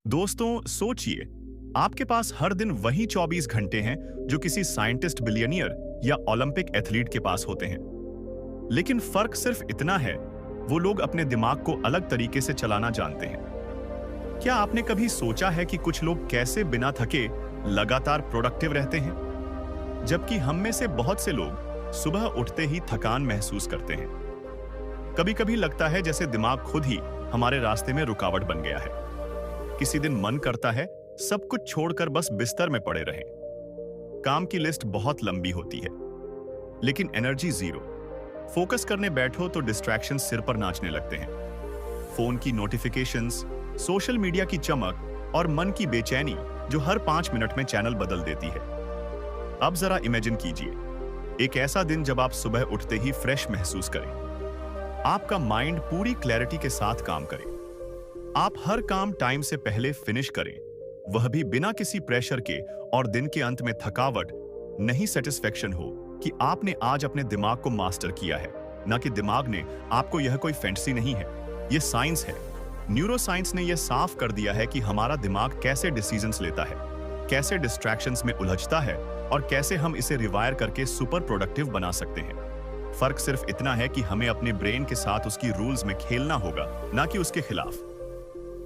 दोस्तों सोचिए, आपके पास हर दिन वही 24 घंटे हैं जो किसी साइंटिस्ट बिलियनियर या ओलंपिक एथलीट के पास होते हैं। लेकिन फर्क सिर्फ इतना है, वो लोग अपने दिमाग को अलग तरीके से चलाना जानते हैं। क्या आपने कभी सोचा है कि कुछ लोग कैसे बिना थके लगातार प्रोडक्टिव रहते हैं, जबकि हम में से बहुत से लोग सुबह उठते ही थकान महसूस करते हैं। कभी कभी लगता है जैसे दिमाग खुद ही हमारे रास्ते में रुकावट बन गया है। किसी दिन मन करता है सब कुछ छोड़कर बस बिस्तर में पड़े रहें। काम की लिस्ट बहुत लंबी होती है, लेकिन एनर्जी जीरो। फोकस करने बैठो तो डिस्ट्रैक्शन सिर पर नाचने लगते हैं। फोन की नोटिफिकेशंस, सोशल मीडिया की चमक और मन की बेचैनी जो हर 5 मिनट में चैनल बदल देती है। अब जरा इमेजिन कीजिए, एक ऐसा दिन जब आप सुबह उठते ही फ्रेश महसूस करें। आपका माइंड पूरी क्लैरिटी के साथ काम करे। आप हर काम टाइम से पहले फिनिश करें, वह भी बिना किसी प्रेशर के, और दिन के अंत में थकावट नहीं, सेटिस्फेक्शन हो कि आपने आज अपने दिमाग को मास्टर किया है, ना कि दिमाग ने आपको। यह कोई फैंटेसी नहीं है, यह साइंस है। न्यूरो साइंस ने यह साफ कर दिया है कि हमारा दिमाग कैसे डिसीजंस लेता है, कैसे डिस्ट्रैक्शंस में उलझता है और कैसे हम इसे रिवायर करके सुपर प्रोडक्टिव बना सकते हैं। फर्क सिर्फ इतना है कि हमें अपने ब्रेन के साथ उसकी रूल्स में खेलना होगा, ना कि उसके खिलाफ।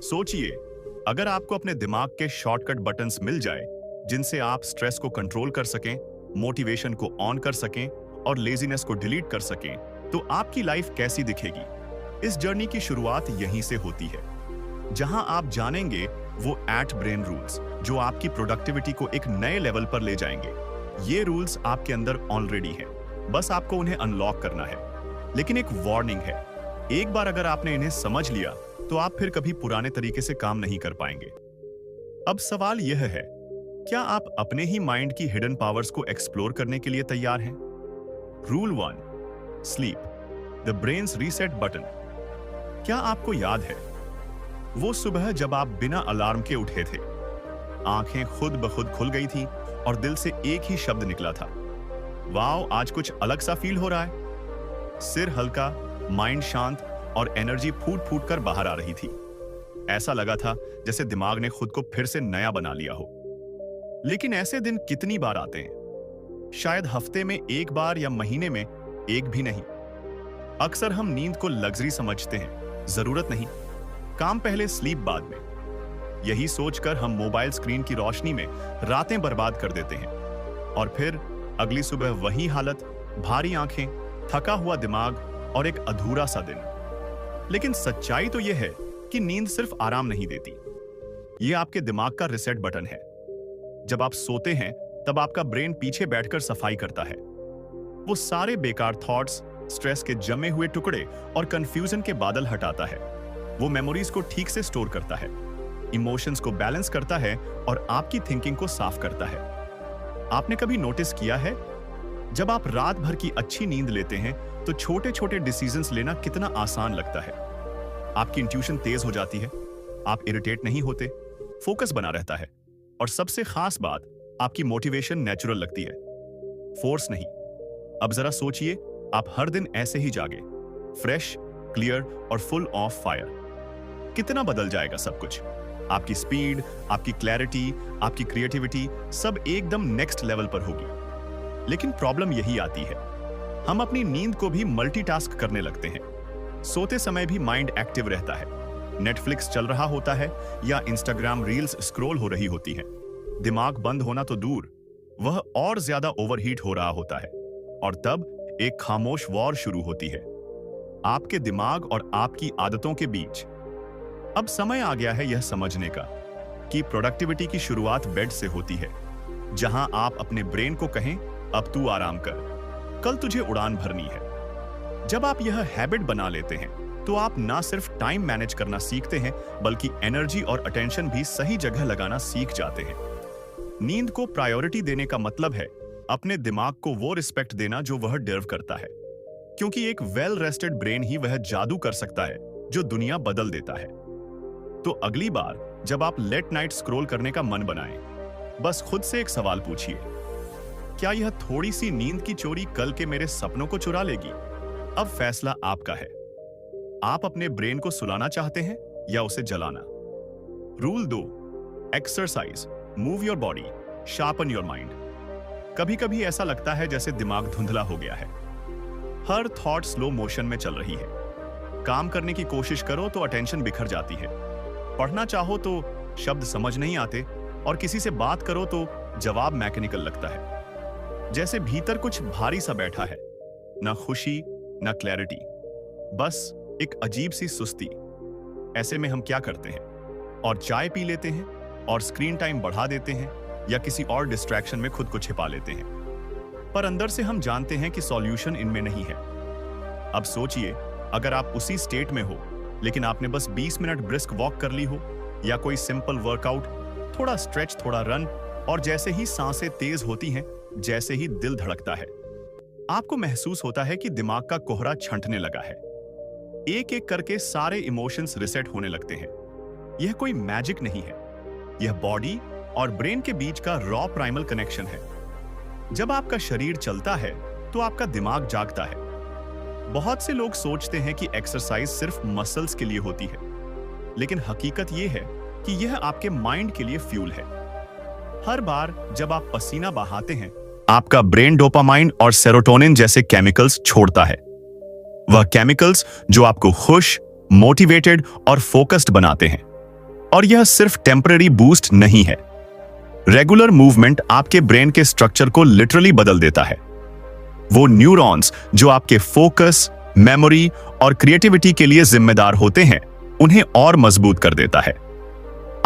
सोचिए, अगर आपको अपने दिमाग के शॉर्टकट बटन्स मिल जाए जिनसे आप स्ट्रेस को कंट्रोल कर सकें, मोटिवेशन को ऑन कर सकें और लेजीनेस को डिलीट कर सकें, तो आपकी लाइफ कैसी दिखेगी। इस जर्नी की शुरुआत यहीं से होती है, जहां आप जानेंगे वो 8 ब्रेन रूल्स जो आपकी प्रोडक्टिविटी को एक नए लेवल पर ले जाएंगे। ये रूल्स आपके अंदर ऑलरेडी हैं, बस आपको उन्हें अनलॉक करना है। लेकिन एक वार्निंग है, एक बार अगर आपने इन्हें समझ लिया तो आप फिर कभी पुराने तरीके से काम नहीं कर पाएंगे। अब सवाल यह है, क्या आप अपने ही माइंड की हिडन पावर्स को एक्सप्लोर करने के लिए तैयार हैं? Rule 1, sleep, the brains reset button. क्या आपको याद है वो सुबह जब आप बिना अलार्म के उठे थे, आंखें खुद ब खुद खुल गई थी और दिल से एक ही शब्द निकला था, वाओ, आज कुछ अलग सा फील हो रहा है। सिर हल्का, माइंड शांत और एनर्जी फूट फूट कर बाहर आ रही थी। ऐसा लगा था जैसे दिमाग ने खुद को फिर से नया बना लिया हो। लेकिन ऐसे दिन कितनी बार आते हैं? शायद हफ्ते में एक बार या महीने में एक भी नहीं। अक्सर हम नींद को लग्जरी समझते हैं, जरूरत नहीं। काम पहले, स्लीप बाद में। यही सोचकर हम मोबाइल स्क्रीन की रोशनी में रातें बर्बाद कर देते हैं, और फिर अगली सुबह वही हालत, भारी आंखें, थका हुआ दिमाग और एक अधूरा सा दिन। लेकिन सच्चाई तो यह है कि नींद सिर्फ आराम नहीं देती, यह आपके दिमाग का रिसेट बटन है। जब आप सोते हैं तब आपका ब्रेन पीछे बैठकर सफाई करता है। वो सारे बेकार थॉट्स, स्ट्रेस के जमे हुए टुकड़े और कंफ्यूजन के बादल हटाता है। वो मेमोरीज को ठीक से स्टोर करता है, इमोशंस को बैलेंस करता है और आपकी थिंकिंग को साफ करता है। आपने कभी नोटिस किया है, जब आप रात भर की अच्छी नींद लेते हैं तो छोटे छोटे डिसीजंस लेना कितना आसान लगता है। आपकी इंट्यूशन तेज हो जाती है, आप इरिटेट नहीं होते, फोकस बना रहता है, और सबसे खास बात, आपकी मोटिवेशन नेचुरल लगती है, फोर्स नहीं। अब जरा सोचिए, आप हर दिन ऐसे ही जागे, फ्रेश, क्लियर और फुल ऑफ फायर। कितना बदल जाएगा सब कुछ। आपकी स्पीड, आपकी क्लैरिटी, आपकी क्रिएटिविटी सब एकदम नेक्स्ट लेवल पर होगी। लेकिन प्रॉब्लम यही आती है, हम अपनी नींद को भी मल्टीटास्क करने लगते हैं। सोते समय भी माइंड एक्टिव रहता है, नेटफ्लिक्स चल रहा होता है या इंस्टाग्राम रील्स स्क्रॉल हो रही होती हैं। दिमाग बंद होना तो दूर, वह और ज्यादा ओवरहीट हो रहा होता है, और तब एक खामोश वॉर शुरू होती है, आपके दिमाग और आपकी आदतों के बीच। अब समय आ गया है यह समझने का कि प्रोडक्टिविटी की शुरुआत बेड से होती है, जहां आप अपने ब्रेन को कहें, अब तू आराम कर, कल तुझे उड़ान भरनी है। जब आप यह हैबिट बना लेते हैं तो आप ना सिर्फ टाइम मैनेज करना सीखते हैं, बल्कि एनर्जी और अटेंशन भी सही जगह लगाना सीख जाते हैं। नींद को प्रायोरिटी देने का मतलब है अपने दिमाग को वो रिस्पेक्ट देना जो वह डिजर्व करता है, क्योंकि एक वेल रेस्टेड ब्रेन ही वह जादू कर सकता है जो दुनिया बदल देता है। तो अगली बार जब आप लेट नाइट स्क्रॉल करने का मन बनाएं, बस खुद से एक सवाल पूछिए, क्या यह थोड़ी सी नींद की चोरी कल के मेरे सपनों को चुरा लेगी? अब फैसला आपका है। आप अपने ब्रेन को सुलाना चाहते हैं या उसे जलाना? Rule 2, exercise, move your body, sharpen your mind. कभी कभी ऐसा लगता है जैसे दिमाग धुंधला हो गया है। हर थॉट स्लो मोशन में चल रही है। काम करने की कोशिश करो तो अटेंशन बिखर जाती है। पढ़ना चाहो तो शब्द समझ नहीं आते, और किसी से बात करो तो जवाब मैकेनिकल लगता है। जैसे भीतर कुछ भारी सा बैठा है, ना खुशी ना क्लैरिटी, बस एक अजीब सी सुस्ती। ऐसे में हम क्या करते हैं? और चाय पी लेते हैं, और स्क्रीन टाइम बढ़ा देते हैं, या किसी और डिस्ट्रैक्शन में खुद को छिपा लेते हैं। पर अंदर से हम जानते हैं कि सॉल्यूशन इनमें नहीं है। अब सोचिए, अगर आप उसी स्टेट में हो, लेकिन आपने बस 20 मिनट ब्रिस्क वॉक कर ली हो, या कोई सिंपल वर्कआउट, थोड़ा स्ट्रेच, थोड़ा रन, और जैसे ही सांसें तेज होती हैं, जैसे ही दिल धड़कता है, आपको महसूस होता है कि दिमाग का कोहरा छंटने लगा है। एक एक करके सारे इमोशंस रिसेट होने लगते हैं। यह कोई मैजिक नहीं है, यह बॉडी और ब्रेन के बीच का रॉ प्राइमल कनेक्शन है। जब आपका शरीर चलता है तो आपका दिमाग जागता है। बहुत से लोग सोचते हैं कि एक्सरसाइज सिर्फ मसल्स के लिए होती है, लेकिन हकीकत यह है कि यह आपके माइंड के लिए फ्यूल है। हर बार जब आप पसीना बहाते हैं, आपका ब्रेन डोपामाइन और सेरोटोनिन जैसे केमिकल्स छोड़ता है। वह केमिकल्स जो आपको खुश, मोटिवेटेड और फोकस्ड बनाते हैं। और यह सिर्फ टेम्पररी बूस्ट नहीं है। रेगुलर मूवमेंट आपके ब्रेन के स्ट्रक्चर को लिटरली बदल देता है। वो न्यूरॉन्स जो आपके फोकस, मेमोरी और क्रिएटिविटी के लिए जिम्मेदार होते हैं, उन्हें और मजबूत कर देता है।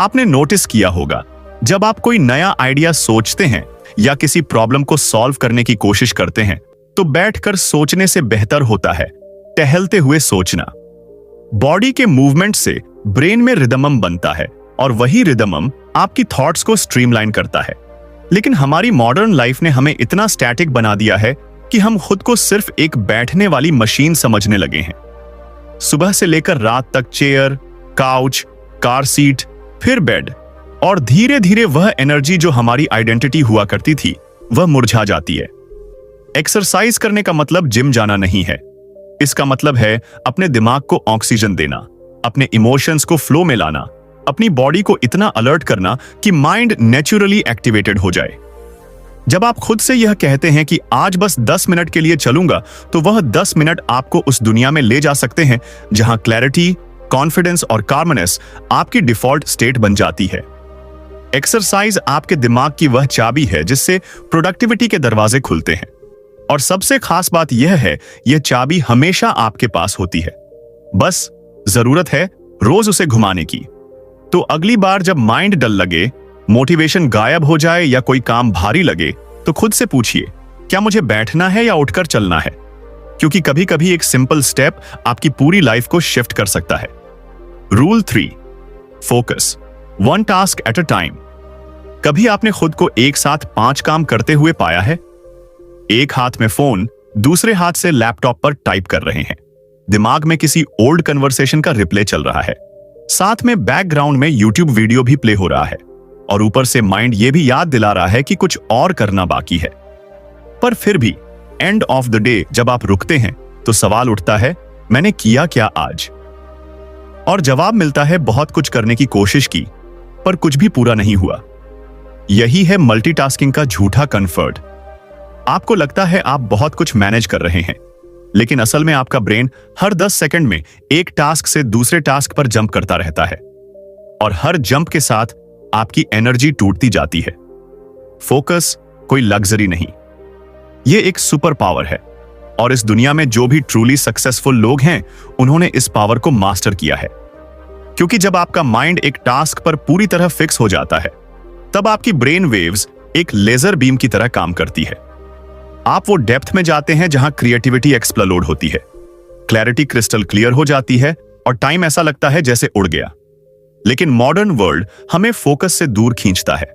आपने नोटिस किया होगा, जब आप कोई नया आइडिया सोचते हैं या किसी प्रॉब्लम को सॉल्व करने की कोशिश करते हैं, तो बैठकर सोचने से बेहतर होता है टहलते हुए सोचना। बॉडी के मूवमेंट से ब्रेन में रिदमम बनता है, और वही रिदमम आपकी थॉट्स को स्ट्रीमलाइन करता है। लेकिन हमारी मॉडर्न लाइफ ने हमें इतना स्टैटिक बना दिया है कि हम खुद को सिर्फ एक बैठने वाली मशीन समझने लगे हैं। सुबह से लेकर रात तक चेयर, काउच, कार सीट, फिर बेड, और धीरे धीरे वह एनर्जी जो हमारी आइडेंटिटी हुआ करती थी, वह मुरझा जाती है। एक्सरसाइज करने का मतलब जिम जाना नहीं है। इसका मतलब है अपने दिमाग को ऑक्सीजन देना, अपने इमोशंस को फ्लो में लाना, अपनी बॉडी को इतना अलर्ट करना कि माइंड नेचुरली एक्टिवेटेड हो जाए। जब आप खुद से यह कहते हैं कि आज बस 10 मिनट के लिए चलूंगा, तो वह 10 मिनट आपको उस दुनिया में ले जा सकते हैं जहां क्लैरिटी, कॉन्फिडेंस और कार्मनेस आपकी डिफॉल्ट स्टेट बन जाती है। एक्सरसाइज आपके दिमाग की वह चाबी है जिससे प्रोडक्टिविटी के दरवाजे खुलते हैं। और सबसे खास बात यह है, यह चाबी हमेशा आपके पास होती है, बस जरूरत है रोज उसे घुमाने की। तो अगली बार जब माइंड डल लगे, मोटिवेशन गायब हो जाए या कोई काम भारी लगे, तो खुद से पूछिए, क्या मुझे बैठना है या उठकर चलना है? क्योंकि कभी कभी एक सिंपल स्टेप आपकी पूरी लाइफ को शिफ्ट कर सकता है। Rule 3, focus, 1 task at a time. कभी आपने खुद को एक साथ 5 काम करते हुए पाया है? एक हाथ में फोन, दूसरे हाथ से लैपटॉप पर टाइप कर रहे हैं, दिमाग में किसी ओल्ड कन्वर्सेशन का रिप्ले चल रहा है, साथ में बैकग्राउंड में यूट्यूब वीडियो भी प्ले हो रहा है, और ऊपर से माइंड ये भी याद दिला रहा है कि कुछ और करना बाकी है। पर फिर भी एंड ऑफ द डे जब आप रुकते हैं, तो सवाल उठता है, मैंने किया क्या आज? और जवाब मिलता है, बहुत कुछ करने की कोशिश की, पर कुछ भी पूरा नहीं हुआ। यही है मल्टीटास्किंग का झूठा कंफर्ट। आपको लगता है आप बहुत कुछ मैनेज कर रहे हैं, लेकिन असल में आपका ब्रेन हर 10 सेकंड में एक टास्क से दूसरे टास्क पर जंप करता रहता है, और हर जंप के साथ आपकी एनर्जी टूटती जाती है। फोकस कोई लग्जरी नहीं, यह एक सुपर पावर है, और इस दुनिया में जो भी ट्रूली सक्सेसफुल लोग हैं, उन्होंने इस पावर को मास्टर किया है। क्योंकि जब आपका माइंड एक टास्क पर पूरी तरह फिक्स हो जाता है, तब आपकी ब्रेन वेव्स एक लेजर बीम की तरह काम करती है। आप वो डेप्थ में जाते हैं जहां क्रिएटिविटी एक्सप्लोड होती है, क्लैरिटी क्रिस्टल क्लियर हो जाती है, और टाइम ऐसा लगता है जैसे उड़ गया। लेकिन मॉडर्न वर्ल्ड हमें फोकस से दूर खींचता है।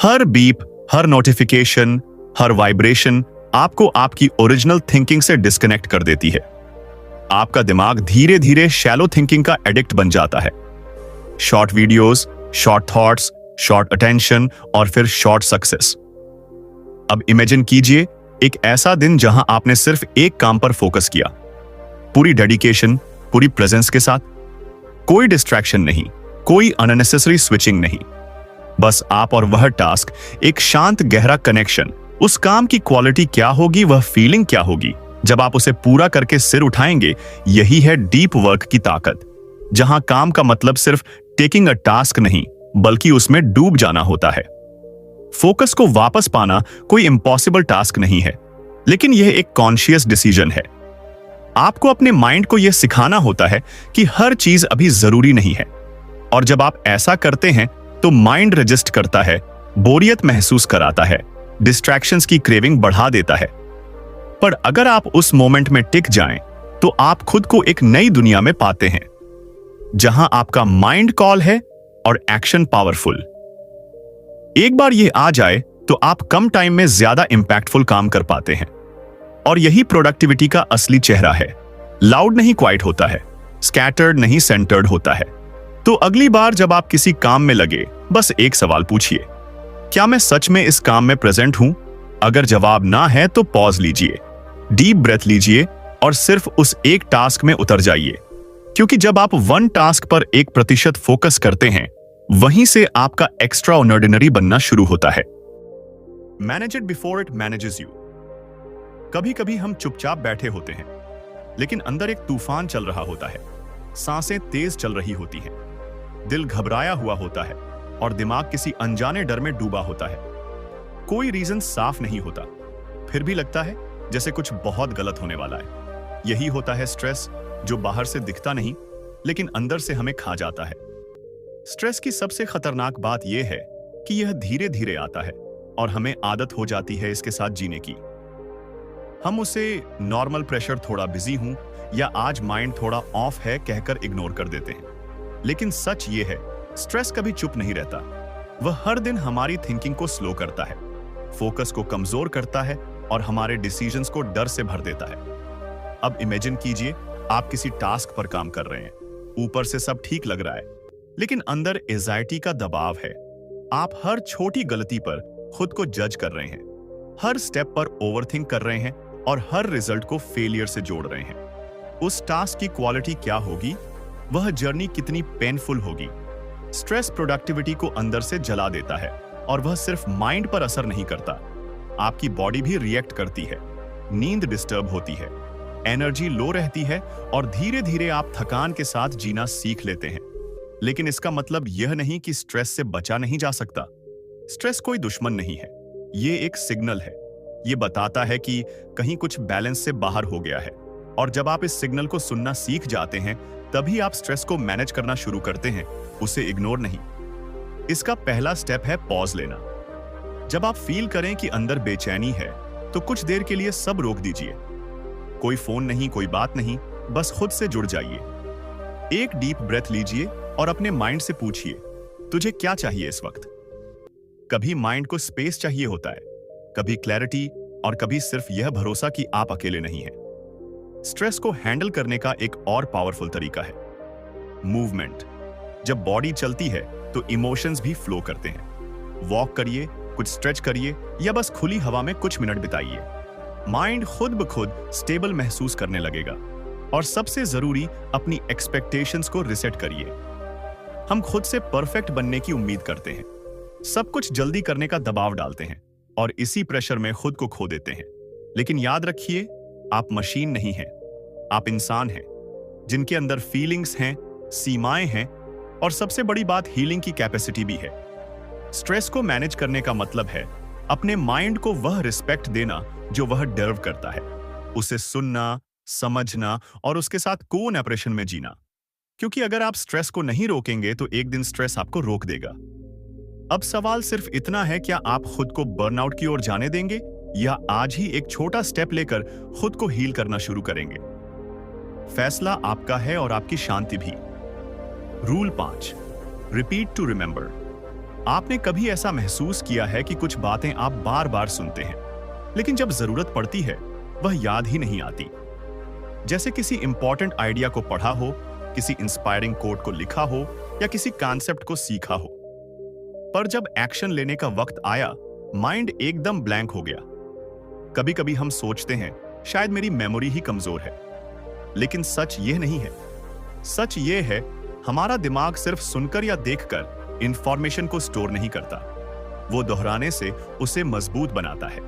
हर बीप, हर नोटिफिकेशन, हर वाइब्रेशन आपको आपकी ओरिजिनल थिंकिंग से डिस्कनेक्ट कर देती है। आपका दिमाग धीरे धीरे शैलो थिंकिंग का एडिक्ट बन जाता है। Short videos, short thoughts, short attention, और फिर शॉर्ट सक्सेस। अब इमेजिन कीजिए एक ऐसा दिन जहां आपने सिर्फ एक काम पर फोकस किया, पूरी डेडिकेशन, पूरी प्रेजेंस के साथ, कोई डिस्ट्रैक्शन नहीं, कोई अननेसेसरी स्विचिंग नहीं, बस आप और वह टास्क, एक शांत गहरा कनेक्शन। उस काम की क्वालिटी क्या होगी, वह फीलिंग क्या होगी जब आप उसे पूरा करके सिर उठाएंगे। यही है डीप वर्क की ताकत, जहां काम का मतलब सिर्फ टेकिंग अ टास्क नहीं, बल्कि उसमें डूब जाना होता है। फोकस को वापस पाना कोई इम्पॉसिबल टास्क नहीं है, लेकिन यह एक कॉन्शियस डिसीजन है। आपको अपने माइंड को यह सिखाना होता है कि हर चीज अभी जरूरी नहीं है, और जब आप ऐसा करते हैं तो माइंड रजिस्ट करता है, बोरियत महसूस कराता है, डिस्ट्रैक्शंस की क्रेविंग बढ़ा देता है। पर अगर आप उस मोमेंट में टिक जाएं, तो आप खुद को एक नई दुनिया में पाते हैं, जहां आपका माइंड कॉल है और एक्शन पावरफुल। एक बार यह आ जाए तो आप कम टाइम में ज्यादा इंपैक्टफुल काम कर पाते हैं, और यही प्रोडक्टिविटी का असली चेहरा है। लाउड नहीं क्वाइट होता है, स्कैटर्ड नहीं सेंटर्ड होता है। तो अगली बार जब आप किसी काम में लगे, बस एक सवाल पूछिए, क्या मैं सच में इस काम में प्रेजेंट हूं? अगर जवाब ना है तो पॉज लीजिए, डीप ब्रेथ लीजिए और सिर्फ उस एक टास्क में उतर जाइए, क्योंकि जब आप वन टास्क पर 1% फोकस करते हैं, वहीं से आपका एक्स्ट्रा ऑर्डिनरी बनना शुरू होता है। Manage it before it manages you. कभी कभी हम चुपचाप बैठे होते हैं, लेकिन अंदर एक तूफान चल रहा होता है। सांसें तेज चल रही होती हैं, दिल घबराया हुआ होता है, और दिमाग किसी अनजाने डर में डूबा होता है। कोई रीजन साफ नहीं होता, फिर भी लगता है जैसे कुछ बहुत गलत होने वाला है। यही होता है स्ट्रेस, जो बाहर से दिखता नहीं, लेकिन अंदर से हमें खा जाता है। स्ट्रेस की सबसे खतरनाक बात यह है कि यह धीरे धीरे आता है, और हमें आदत हो जाती है इसके साथ जीने की। हम उसे नॉर्मल प्रेशर, थोड़ा बिजी हूं, या आज माइंड थोड़ा ऑफ है कहकर इग्नोर कर देते हैं। लेकिन सच ये है, स्ट्रेस कभी चुप नहीं रहता। वह हर दिन हमारी थिंकिंग को स्लो करता है, फोकस को कमजोर करता है, और हमारे डिसीजंस को डर से भर देता है। अब इमेजिन कीजिए, आप किसी टास्क पर काम कर रहे हैं, ऊपर से सब ठीक लग रहा है, लेकिन अंदर एंजाइटी का दबाव है। आप हर छोटी गलती पर खुद को जज कर रहे हैं, हर स्टेप पर ओवरथिंक कर रहे हैं, और हर रिजल्ट को फेलियर से जोड़ रहे हैं। उस टास्क की क्वालिटी क्या होगी, वह जर्नी कितनी पेनफुल होगी। स्ट्रेस प्रोडक्टिविटी को अंदर से जला देता है, और वह सिर्फ माइंड पर असर नहीं करता, आपकी बॉडी भी रिएक्ट करती है। नींद डिस्टर्ब होती है, एनर्जी लो रहती है, और धीरे धीरे आप थकान के साथ जीना सीख लेते हैं। लेकिन इसका मतलब यह नहीं कि स्ट्रेस से बचा नहीं जा सकता। स्ट्रेस कोई दुश्मन नहीं है, ये एक सिग्नल है। ये बताता है कि कहीं कुछ बैलेंस से बाहर हो गया है, और जब आप इस सिग्नल को सुनना सीख जाते हैं, तभी आप स्ट्रेस को मैनेज करना शुरू करते हैं, उसे इग्नोर नहीं। इसका पहला स्टेप है पॉज लेना। जब आप फील करें कि अंदर बेचैनी है, तो कुछ देर के लिए सब रोक दीजिए। कोई फोन नहीं, कोई बात नहीं, बस खुद से जुड़ जाइए। एक डीप ब्रेथ लीजिए और अपने माइंड से पूछिए, तुझे क्या चाहिए इस वक्त? कभी माइंड को स्पेस चाहिए होता है, कभी क्लैरिटी, और कभी सिर्फ यह भरोसा कि आप अकेले नहीं हैं। स्ट्रेस को हैंडल करने का एक और पावरफुल तरीका है मूवमेंट। जब बॉडी चलती है तो इमोशंस भी फ्लो करते हैं। वॉक करिए, कुछ स्ट्रेच करिए, या बस खुली हवा में कुछ मिनट बिताइए। माइंड खुद ब खुद स्टेबल महसूस करने लगेगा। और सबसे जरूरी, अपनी एक्सपेक्टेशंस को रिसेट करिए। हम खुद से परफेक्ट बनने की उम्मीद करते हैं, सब कुछ जल्दी करने का दबाव डालते हैं, और इसी प्रेशर में खुद को खो देते हैं। लेकिन याद रखिए, आप मशीन नहीं हैं, आप इंसान हैं, जिनके अंदर फीलिंग्स हैं, सीमाएं हैं, और सबसे बड़ी बात, हीलिंग की कैपेसिटी भी है। स्ट्रेस को मैनेज करने का मतलब है अपने माइंड को वह रिस्पेक्ट देना जो वह डिजर्व करता है, उसे सुनना, समझना, और उसके साथ कोऑपरेशन में जीना। क्योंकि अगर आप स्ट्रेस को नहीं रोकेंगे तो एक दिन स्ट्रेस आपको रोक देगा। अब सवाल सिर्फ इतना है, क्या आप खुद को बर्नआउट की ओर जाने देंगे, या आज ही एक छोटा स्टेप लेकर खुद को हील करना शुरू करेंगे? फैसला आपका है, और आपकी शांति भी। Rule 5, repeat to remember. आपने कभी ऐसा महसूस किया है कि कुछ बातें आप बार बार सुनते हैं, लेकिन जब जरूरत पड़ती है वह याद ही नहीं आती? जैसे किसी इंपॉर्टेंट आइडिया को पढ़ा हो, किसी इंस्पायरिंग कोट को लिखा हो, या किसी कॉन्सेप्ट को सीखा हो, पर जब एक्शन लेने का वक्त आया, माइंड एकदम ब्लैंक हो गया। कभी कभी हम सोचते हैं शायद मेरी मेमोरी ही कमजोर है, लेकिन सच यह नहीं है। सच यह है हमारा दिमाग सिर्फ सुनकर या देखकर इंफॉर्मेशन को स्टोर नहीं करता, वो दोहराने से उसे मजबूत बनाता है।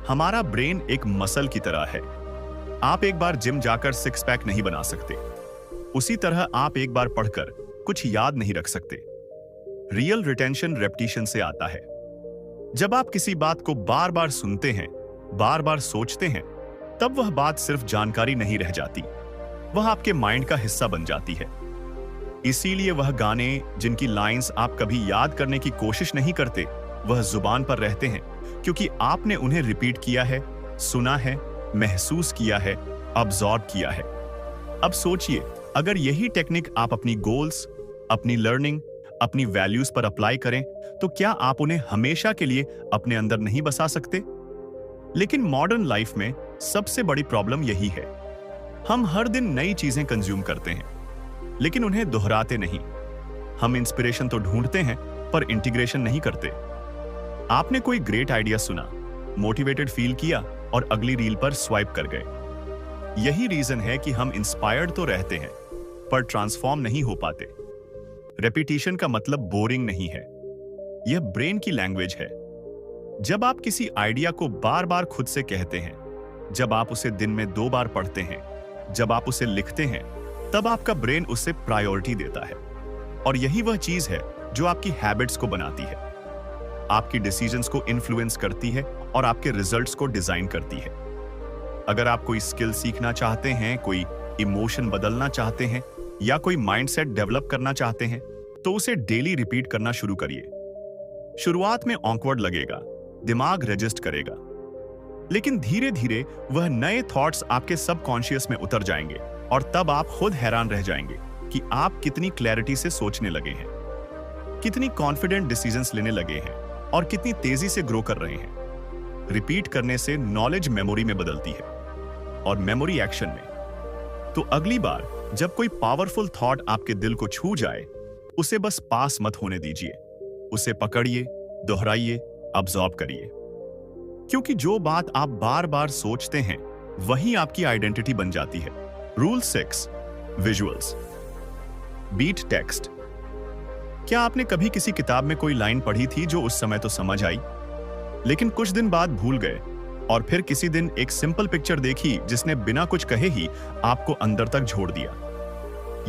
हमारा ब्रेन एक मसल की तरह है। आप एक बार जिम जाकर सिक्स पैक नहीं बना सकते, उसी तरह आप एक बार पढ़कर कुछ याद नहीं रख सकते। रियल रिटेंशन रेपिटेशन से आता है। जब आप किसी बात को बार बार सुनते हैं, बार बार सोचते हैं, तब वह बात सिर्फ जानकारी नहीं रह जाती, वह आपके माइंड का हिस्सा बन जाती है। इसीलिए वह गाने जिनकी लाइंस आप कभी याद करने की कोशिश नहीं करते, वह जुबान पर रहते हैं, क्योंकि आपने उन्हें रिपीट किया है, सुना है, महसूस किया है, अब्सॉर्ब किया है। अब सोचिए, अगर यही टेक्निक आप अपनी गोल्स, अपनी लर्निंग, अपनी वैल्यूज पर अप्लाई करें, तो क्या आप उन्हें हमेशा के लिए अपने अंदर नहीं बसा सकते? लेकिन मॉडर्न लाइफ में सबसे बड़ी प्रॉब्लम यही है। हम हर दिन नई चीजें कंज्यूम करते हैं, लेकिन उन्हें दोहराते नहीं। हम इंस्पिरेशन तो ढूंढते हैं, पर इंटीग्रेशन नहीं करते। आपने कोई ग्रेट आइडिया सुना, मोटिवेटेड फील किया और अगली रील पर स्वाइप कर गए। यही रीजन है कि हम इंस्पायर्ड तो रहते हैं, पर ट्रांसफॉर्म नहीं हो पाते। रेपिटेशन का मतलब बोरिंग नहीं है, यह ब्रेन की लैंग्वेज है। जब आप किसी आइडिया को बार बार खुद से कहते हैं, जब आप उसे दिन में 2 बार पढ़ते हैं, जब आप उसे लिखते हैं, तब आपका ब्रेन उसे प्रायोरिटी देता है। और यही वह चीज है जो आपकी हैबिट्स को बनाती है, आपकी डिसीजंस को इन्फ्लुएंस करती है और आपके रिजल्ट्स को डिजाइन करती है। अगर आप कोई स्किल सीखना चाहते हैं, कोई इमोशन बदलना चाहते हैं या कोई माइंडसेट डेवलप करना चाहते हैं, तो उसे डेली रिपीट करना शुरू करिए। शुरुआत में ऑकवर्ड लगेगा, दिमाग रजिस्ट करेगा, लेकिन धीरे धीरे वह नए थॉट्स आपके सबकॉन्शियस में उतर जाएंगे और तब आप खुद हैरान रह जाएंगे कि आप कितनी क्लैरिटी से सोचने लगे हैं, कितनी कॉन्फिडेंट डिसीजंस लेने लगे हैं और कितनी तेजी से ग्रो कर रहे हैं। रिपीट करने से नॉलेज मेमोरी में बदलती है और मेमोरी एक्शन में। तो अगली बार जब कोई पावरफुल थॉट आपके दिल को छू जाए, उसे बस पास मत होने दीजिए, उसे पकड़िए, दोहराइए, अब्सॉर्ब करिए। क्योंकि जो बात आप बार बार सोचते हैं, वही आपकी आइडेंटिटी बन जाती है। Rule 6, visuals. Beat text. क्या आपने कभी किसी किताब में कोई लाइन पढ़ी थी जो उस समय तो समझ आई, लेकिन कुछ दिन बाद भूल गए, और फिर किसी दिन एक सिंपल पिक्चर देखी जिसने बिना कुछ कहे ही आपको अंदर तक झोड़ दिया?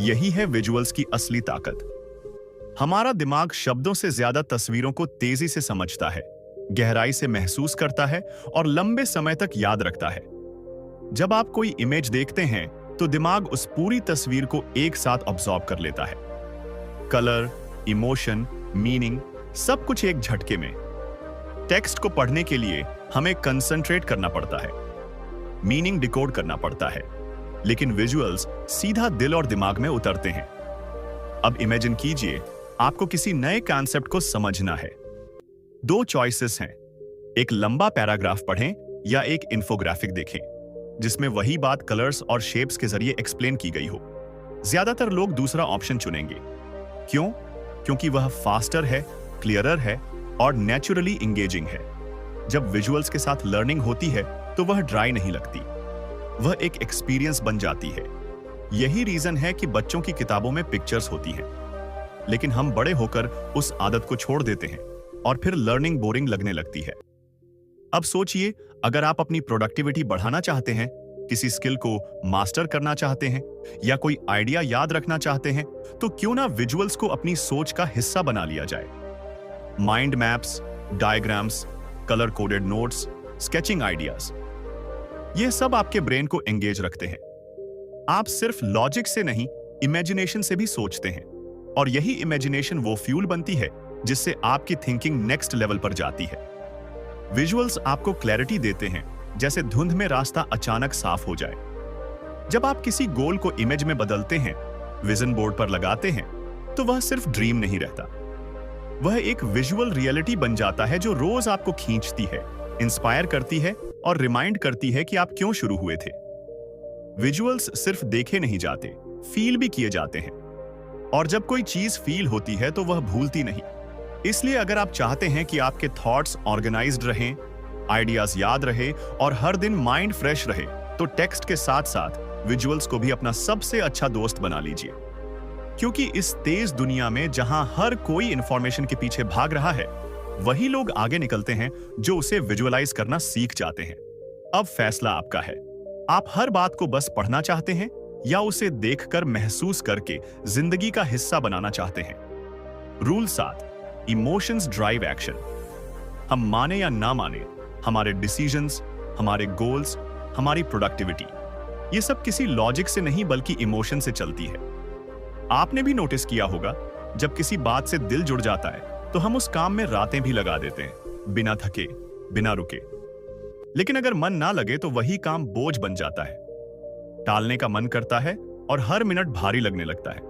यही है विजुअल्स की असली ताकत। हमारा दिमाग शब्दों से ज्यादा तस्वीरों को तेजी से समझता है, गहराई से महसूस करता है और लंबे समय तक याद रखता है। जब आप कोई इमेज देखते हैं, तो दिमाग उस पूरी तस्वीर को एक साथ ऑब्जॉर्ब कर लेता है। कलर, इमोशन, मीनिंग, सब कुछ एक झटके में। टेक्स्ट को पढ़ने के लिए हमें कंसंट्रेट करना पड़ता है, मीनिंग डिकोड करना पड़ता है, लेकिन विजुअल्स सीधा दिल और दिमाग में उतरते हैं। अब इमेजिन कीजिए, आपको किसी नए कॉन्सेप्ट को समझना है। 2 चॉइसेस हैं, एक लंबा पैराग्राफ पढ़ें या एक इन्फोग्राफिक देखें जिसमें वही बात कलर्स और शेप्स के जरिए एक्सप्लेन की गई हो। ज्यादातर लोग दूसरा ऑप्शन चुनेंगे। क्यों? क्योंकि वह फास्टर है, क्लियरर है और नेचुरली इंगेजिंग है। जब विजुअल्स के साथ लर्निंग होती है, तो वह ड्राई नहीं लगती, वह एक एक्सपीरियंस बन जाती है। यही रीजन है कि बच्चों की किताबों में पिक्चर्स होती हैं, लेकिन हम बड़े होकर उस आदत को छोड़ देते हैं और फिर लर्निंग बोरिंग लगने लगती है। अब सोचिए, अगर आप अपनी प्रोडक्टिविटी बढ़ाना चाहते हैं, किसी स्किल को मास्टर करना चाहते हैं या कोई आइडिया याद रखना चाहते हैं, तो क्यों ना विजुअल्स को अपनी सोच का हिस्सा बना लिया जाए। Mind maps, diagrams, colour coded notes, sketching ideas, यह सब आपके ब्रेन को एंगेज रखते हैं। आप सिर्फ लॉजिक से नहीं, इमेजिनेशन से भी सोचते हैं, और यही इमेजिनेशन वो फ्यूल बनती है जिससे आपकी थिंकिंग नेक्स्ट लेवल पर जाती है। विजुअल्स आपको क्लैरिटी देते हैं, जैसे धुंध में रास्ता अचानक साफ हो जाए। जब आप किसी गोल को इमेज में बदलते हैं, विजन बोर्ड पर लगाते हैं, तो वह सिर्फ ड्रीम नहीं रहता, वह एक विजुअल रियलिटी बन जाता है जो रोज आपको खींचती है, इंस्पायर करती है और रिमाइंड करती है कि आप क्यों शुरू हुए थे। विजुअल्स सिर्फ देखे नहीं जाते, फील भी किए जाते हैं, और जब कोई चीज फील होती है तो वह भूलती नहीं। इसलिए अगर आप चाहते हैं कि आपके थॉट्स ऑर्गेनाइज्ड रहें, आइडियाज याद रहे और हर दिन माइंड फ्रेश रहे, तो टेक्स्ट के साथ साथ विजुअल्स को भी अपना सबसे अच्छा दोस्त बना लीजिए। क्योंकि इस तेज दुनिया में जहां हर कोई इंफॉर्मेशन के पीछे भाग रहा है, वही लोग आगे निकलते हैं जो उसे विजुअलाइज करना सीख जाते हैं। अब फैसला आपका है। आप हर बात को बस पढ़ना चाहते हैं या उसे देखकर महसूस करके जिंदगी का हिस्सा बनाना चाहते हैं। Rule 7, emotions drive action. हम माने या ना माने, हमारे डिसीजंस, हमारे गोल्स, हमारी प्रोडक्टिविटी, ये सब किसी लॉजिक से नहीं बल्कि इमोशन से चलती है। आपने भी नोटिस किया होगा, जब किसी बात से दिल जुड़ जाता है तो हम उस काम में रातें भी लगा देते हैं, बिना थके, बिना रुके। लेकिन अगर मन ना लगे तो वही काम बोझ बन जाता है, टालने का मन करता है और हर मिनट भारी लगने लगता है।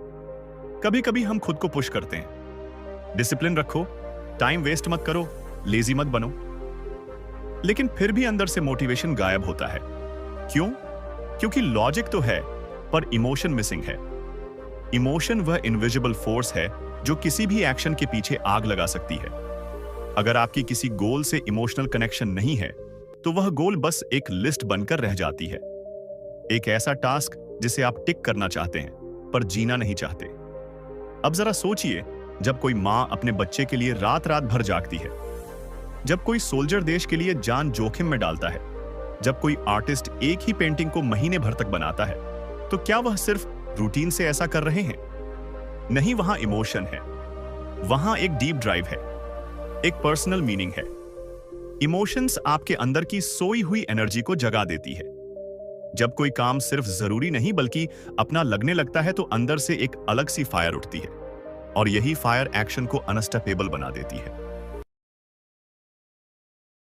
कभी कभी हम खुद को पुश करते हैं, डिसिप्लिन रखो, टाइम वेस्ट मत करो, लेजी मत बनो। लेकिन फिर भी अंदर से मोटिवेशन गायब होता है। क्यों? क्योंकि लॉजिक तो है पर इमोशन मिसिंग है। इमोशन वह इनविजिबल फोर्स है जो किसी भी एक्शन के पीछे आग लगा सकती है। अगर आपकी किसी गोल से इमोशनल कनेक्शन नहीं है तो वह गोल बस एक लिस्ट बनकर रह जाती है, एक ऐसा टास्क जिसे आप टिक करना चाहते हैं पर जीना नहीं चाहते। अब जरा सोचिए, जब कोई मां अपने बच्चे के लिए रात रात भर जागती है, जब कोई सोल्जर देश के लिए जान जोखिम में डालता है, जब कोई आर्टिस्ट एक ही पेंटिंग को महीने भर तक बनाता है, तो क्या वह सिर्फ रूटीन से ऐसा कर रहे हैं? नहीं, वहां इमोशन है, वहां एक डीप ड्राइव है, एक पर्सनल मीनिंग है। इमोशंस आपके अंदर की सोई हुई एनर्जी को जगा देती है। जब कोई काम सिर्फ जरूरी नहीं बल्कि अपना लगने लगता है तो अंदर से एक अलग सी फायर उठती है, और यही फायर एक्शन को अनस्टॉपेबल बना देती है।